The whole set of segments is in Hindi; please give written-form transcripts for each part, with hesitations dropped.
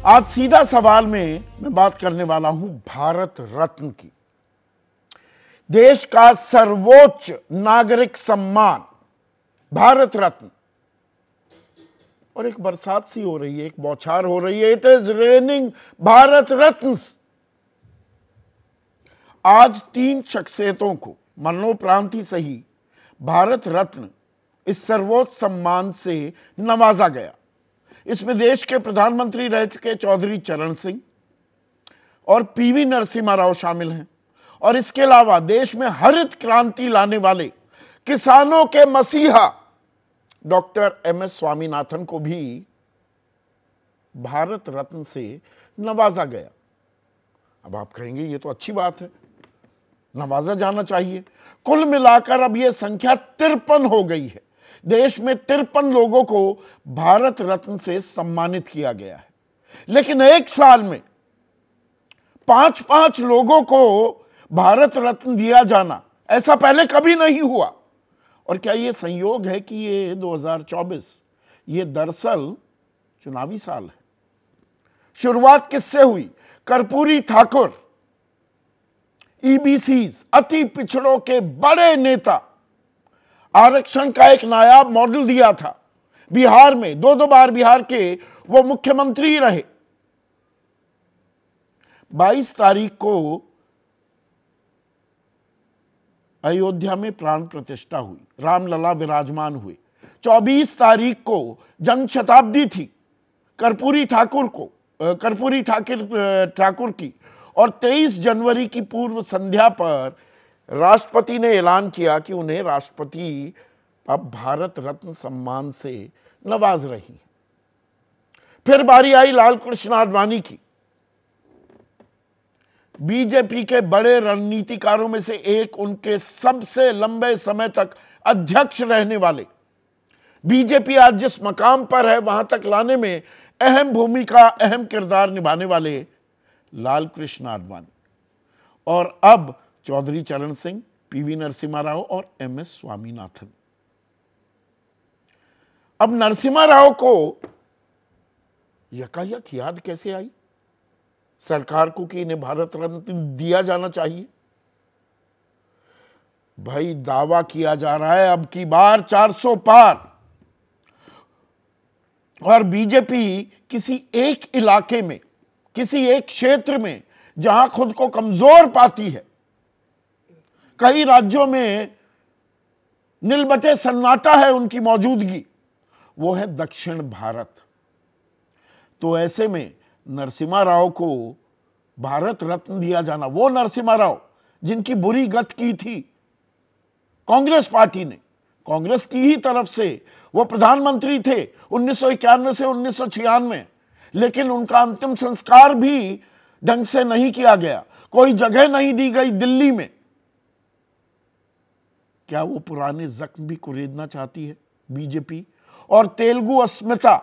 आज सीधा सवाल में मैं बात करने वाला हूं भारत रत्न की। देश का सर्वोच्च नागरिक सम्मान भारत रत्न, और एक बरसात सी हो रही है, एक बौछार हो रही है। It is raining Bharat Ratna. आज 3 शख्सियतों को मरणोपरांत ही सही भारत रत्न इस सर्वोच्च सम्मान से नवाजा गया। इसमें देश के प्रधानमंत्री रह चुके चौधरी चरण सिंह और पीवी नरसिम्हा राव शामिल हैं, और इसके अलावा देश में हरित क्रांति लाने वाले किसानों के मसीहा डॉक्टर एमएस स्वामीनाथन को भी भारत रत्न से नवाजा गया। अब आप कहेंगे ये तो अच्छी बात है, नवाजा जाना चाहिए। कुल मिलाकर अब यह संख्या 53 हो गई है। देश में 53 लोगों को भारत रत्न से सम्मानित किया गया है, लेकिन एक साल में 5-5 लोगों को भारत रत्न दिया जाना ऐसा पहले कभी नहीं हुआ। और क्या यह संयोग है कि ये 2024 ये दरअसल चुनावी साल है। शुरुआत किससे हुई? कर्पूरी ठाकुर, ईबीसीज, अति पिछड़ों के बड़े नेता, आरक्षण का एक नायाब मॉडल दिया था। बिहार में 2 बार बिहार के वो मुख्यमंत्री रहे। 22 तारीख को अयोध्या में प्राण प्रतिष्ठा हुई, रामलला विराजमान हुए। 24 तारीख को जन्म शताब्दी थी कर्पूरी ठाकुर की, और 23 जनवरी की पूर्व संध्या पर राष्ट्रपति ने ऐलान किया कि उन्हें राष्ट्रपति अब भारत रत्न सम्मान से नवाज रही। फिर बारी आई लाल कृष्ण आडवाणी की। बीजेपी के बड़े रणनीतिकारों में से एक, उनके सबसे लंबे समय तक अध्यक्ष रहने वाले, बीजेपी आज जिस मकाम पर है वहां तक लाने में अहम किरदार निभाने वाले लाल कृष्ण आडवाणी, और अब चौधरी चरण सिंह, पीवी नरसिम्हा राव और एमएस स्वामीनाथन। अब नरसिम्हा राव को यकायक याद कैसे आई सरकार को कि इन्हें भारत रत्न दिया जाना चाहिए? भाई, दावा किया जा रहा है अब की बार 400 पार, और बीजेपी किसी एक इलाके में, किसी एक क्षेत्र में जहां खुद को कमजोर पाती है, कई राज्यों में नीलबटे सन्नाटा है उनकी मौजूदगी, वो है दक्षिण भारत। तो ऐसे में नरसिम्हा राव को भारत रत्न दिया जाना, वो नरसिम्हा राव जिनकी बुरी गत की थी कांग्रेस पार्टी ने, कांग्रेस की ही तरफ से वो प्रधानमंत्री थे 1991 से 1996, लेकिन उनका अंतिम संस्कार भी ढंग से नहीं किया गया, कोई जगह नहीं दी गई दिल्ली में। क्या वो पुराने जख्म भी कुरेदना चाहती है बीजेपी? और तेलुगु अस्मिता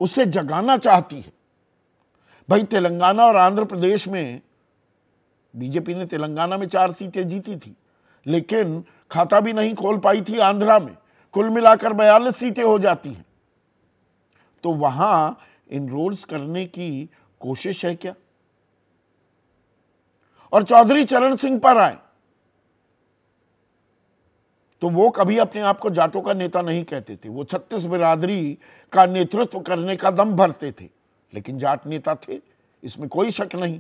उसे जगाना चाहती है। भाई, तेलंगाना और आंध्र प्रदेश में बीजेपी ने तेलंगाना में 4 सीटें जीती थी, लेकिन खाता भी नहीं खोल पाई थी आंध्रा में। कुल मिलाकर 42 सीटें हो जाती हैं। तो वहां इनरोल्स करने की कोशिश है क्या? और चौधरी चरण सिंह पर आए तो वो कभी अपने आप को जाटों का नेता नहीं कहते थे। वो 36 बिरादरी का नेतृत्व करने का दम भरते थे, लेकिन जाट नेता थे, इसमें कोई शक नहीं।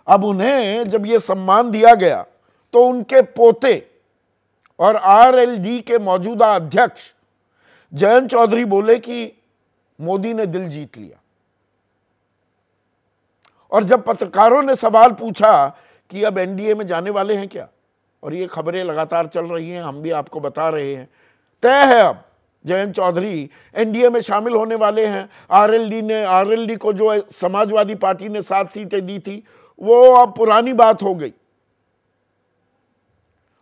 अब उन्हें जब यह सम्मान दिया गया तो उनके पोते और आरएलडी के मौजूदा अध्यक्ष जयंत चौधरी बोले कि मोदी ने दिल जीत लिया। और जब पत्रकारों ने सवाल पूछा कि अब एनडीए में जाने वाले हैं क्या, और ये खबरें लगातार चल रही हैं, हम भी आपको बता रहे हैं, तय है अब जयंत चौधरी एनडीए में शामिल होने वाले हैं। आरएलडी को जो समाजवादी पार्टी ने 7 सीटें दी थी, वो अब पुरानी बात हो गई,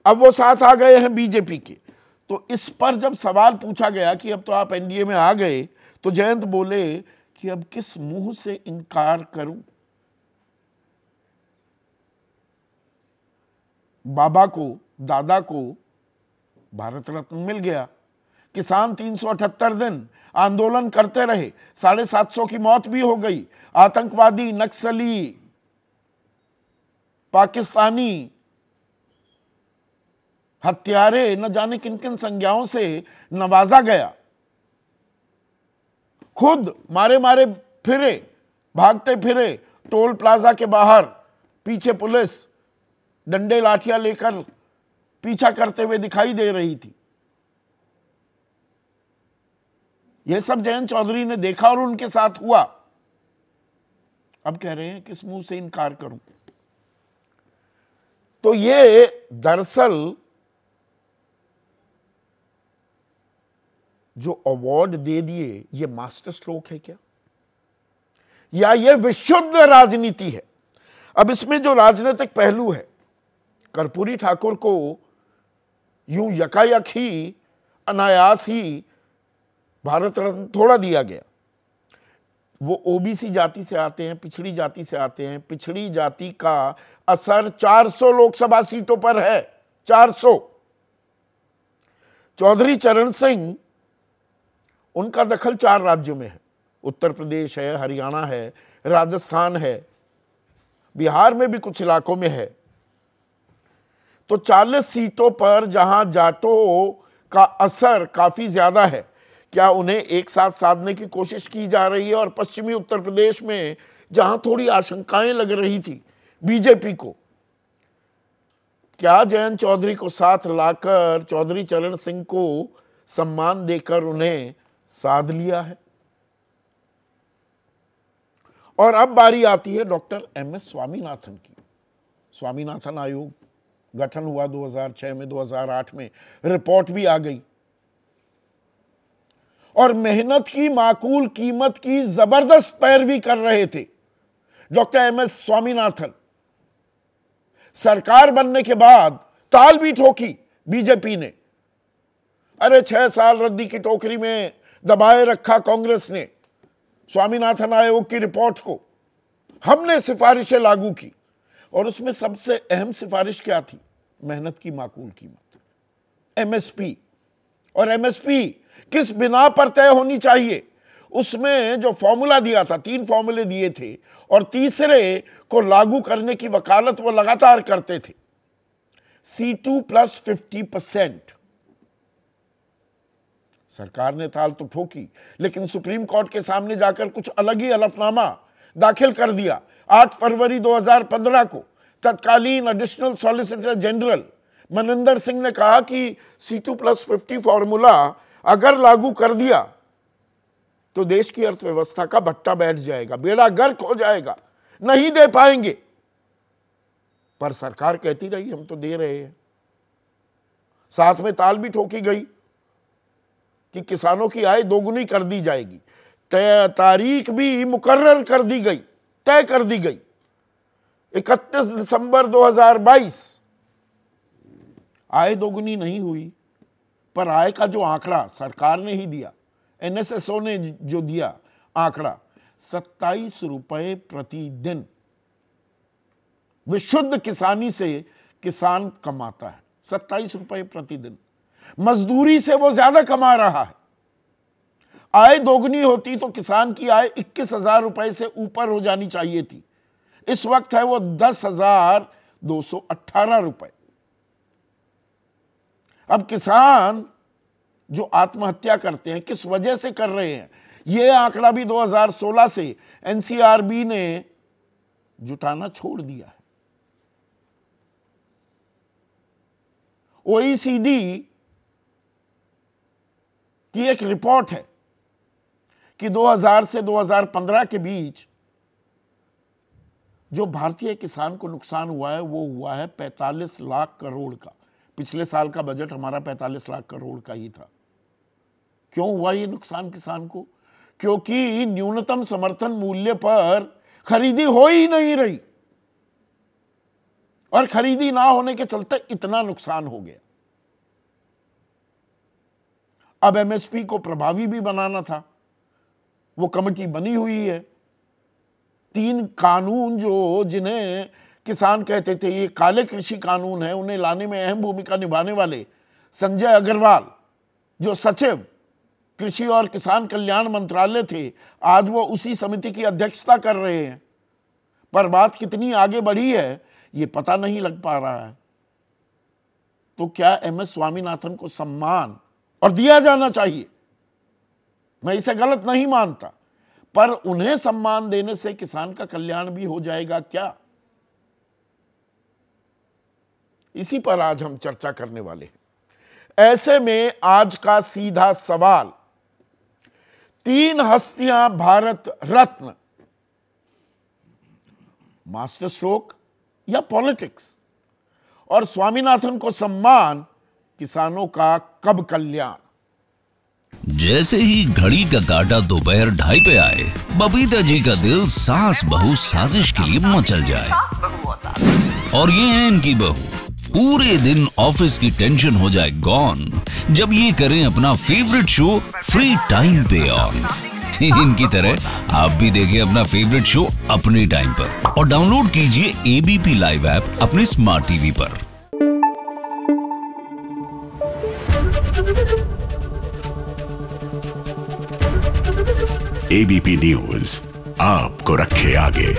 अब वो साथ आ गए हैं बीजेपी के। तो इस पर जब सवाल पूछा गया कि अब तो आप एनडीए में आ गए, तो जयंत बोले कि अब किस मुंह से इनकार करूं। बाबा को, दादा को भारत रत्न मिल गया, किसान 378 दिन आंदोलन करते रहे, 750 की मौत भी हो गई। आतंकवादी, नक्सली, पाकिस्तानी हत्यारे, न जाने किन किन संज्ञाओं से नवाजा गया। खुद मारे मारे फिरे, भागते फिरे टोल प्लाजा के बाहर, पीछे पुलिस डंडे लाठियां लेकर पीछा करते हुए दिखाई दे रही थी। यह सब जयंत चौधरी ने देखा और उनके साथ हुआ। अब कह रहे हैं किस मुंह से इनकार करूं। तो ये दरअसल जो अवार्ड दे दिए, ये मास्टर स्ट्रोक है क्या, या ये विशुद्ध राजनीति है? अब इसमें जो राजनीतिक पहलू है, कर्पूरी ठाकुर को यूं यकायक ही, अनायास ही भारत रत्न थोड़ा दिया गया। वो ओबीसी जाति से आते हैं, पिछड़ी जाति से आते हैं। पिछड़ी जाति का असर 400 लोकसभा सीटों पर है, 400। चौधरी चरण सिंह, उनका दखल 4 राज्यों में है। उत्तर प्रदेश है, हरियाणा है, राजस्थान है, बिहार में भी कुछ इलाकों में है। तो 40 सीटों पर जहां जाटों का असर काफी ज्यादा है, क्या उन्हें एक साथ साधने की कोशिश की जा रही है? और पश्चिमी उत्तर प्रदेश में जहां थोड़ी आशंकाएं लग रही थी बीजेपी को, क्या जयंत चौधरी को साथ लाकर चौधरी चरण सिंह को सम्मान देकर उन्हें साध लिया है? और अब बारी आती है डॉक्टर एमएस स्वामीनाथन की। स्वामीनाथन आयोग गठन हुआ 2006 में, 2008 में रिपोर्ट भी आ गई और मेहनत की माकूल कीमत की जबरदस्त पैरवी कर रहे थे डॉक्टर एमएस स्वामीनाथन। सरकार बनने के बाद ताल भी ठोकी बीजेपी ने। अरे 6 साल रद्दी की टोकरी में दबाए रखा कांग्रेस ने स्वामीनाथन आयोग की रिपोर्ट को। हमने सिफारिशें लागू की और उसमें सबसे अहम सिफारिश क्या थी? मेहनत की माकूल कीमत, एमएसपी। और एमएसपी किस बिना पर तय होनी चाहिए? उसमें जो फॉर्मूला दिया था, 3 फॉर्मूले दिए थे और तीसरे को लागू करने की वकालत वो लगातार करते थे। C2 + 50%। सरकार ने ताल तो ठोकी, लेकिन सुप्रीम कोर्ट के सामने जाकर कुछ अलग ही हलफनामा दाखिल कर दिया। 8 फरवरी 2015 को तत्कालीन additional solicitor general Maninder Singh ने कहा कि C2 + 50 फॉर्मूला अगर लागू कर दिया तो देश की अर्थव्यवस्था का भट्टा बैठ जाएगा, बेड़ा गर्क हो जाएगा, नहीं दे पाएंगे। पर सरकार कहती रही हम तो दे रहे हैं। साथ में ताल भी ठोकी गई कि किसानों की आय दोगुनी कर दी जाएगी। तारीख भी मुकर्रर कर दी गई, तय कर दी गई, 31 दिसंबर 2022। आय दोगुनी नहीं हुई, पर आय का जो आंकड़ा सरकार ने ही दिया, एनएसएसओ ने जो दिया आंकड़ा, 27 रुपए प्रतिदिन विशुद्ध किसानी से किसान कमाता है। 27 रुपए प्रतिदिन मजदूरी से वो ज्यादा कमा रहा है। आय दोगुनी होती तो किसान की आय 21,000 रुपए से ऊपर हो जानी चाहिए थी। इस वक्त है वो 10,218 रुपए। अब किसान जो आत्महत्या करते हैं किस वजह से कर रहे हैं, यह आंकड़ा भी 2016 से एनसीआरबी ने जुटाना छोड़ दिया है। ओईसीडी की एक रिपोर्ट है कि 2000 से 2015 के बीच जो भारतीय किसान को नुकसान हुआ है वो हुआ है 45 लाख करोड़ का। पिछले साल का बजट हमारा 45 लाख करोड़ का ही था। क्यों हुआ ये नुकसान किसान को? क्योंकि न्यूनतम समर्थन मूल्य पर खरीदी हो ही नहीं रही और खरीदी ना होने के चलते इतना नुकसान हो गया। अब एमएसपी को प्रभावी भी बनाना था, वो कमेटी बनी हुई है। 3 कानून जो जिन्हें किसान कहते थे ये काले कृषि कानून है, उन्हें लाने में अहम भूमिका निभाने वाले संजय अग्रवाल जो सचिव कृषि और किसान कल्याण मंत्रालय थे, आज वो उसी समिति की अध्यक्षता कर रहे हैं। पर बात कितनी आगे बढ़ी है ये पता नहीं लग पा रहा है। तो क्या एमएस स्वामीनाथन को सम्मान और दिया जाना चाहिए, मैं इसे गलत नहीं मानता, पर उन्हें सम्मान देने से किसान का कल्याण भी हो जाएगा क्या? इसी पर आज हम चर्चा करने वाले हैं। ऐसे में आज का सीधा सवाल, 3 हस्तियां भारत रत्न, मास्टर स्ट्रोक या पॉलिटिक्स, और स्वामीनाथन को सम्मान, किसानों का कब कल्याण? जैसे ही घड़ी का काटा दोपहर 2:30 पे आए, बबीता जी का दिल सास बहू साजिश के लिए मचल जाए। और ये है इनकी बहू, पूरे दिन ऑफिस की टेंशन हो जाए गॉन जब ये करें अपना फेवरेट शो फ्री टाइम पे ऑन। इनकी तरह आप भी देखिए अपना फेवरेट शो अपने टाइम पर और डाउनलोड कीजिए एबीपी लाइव ऐप अपने स्मार्ट टीवी पर। एबीपी न्यूज आपको रखे आगे।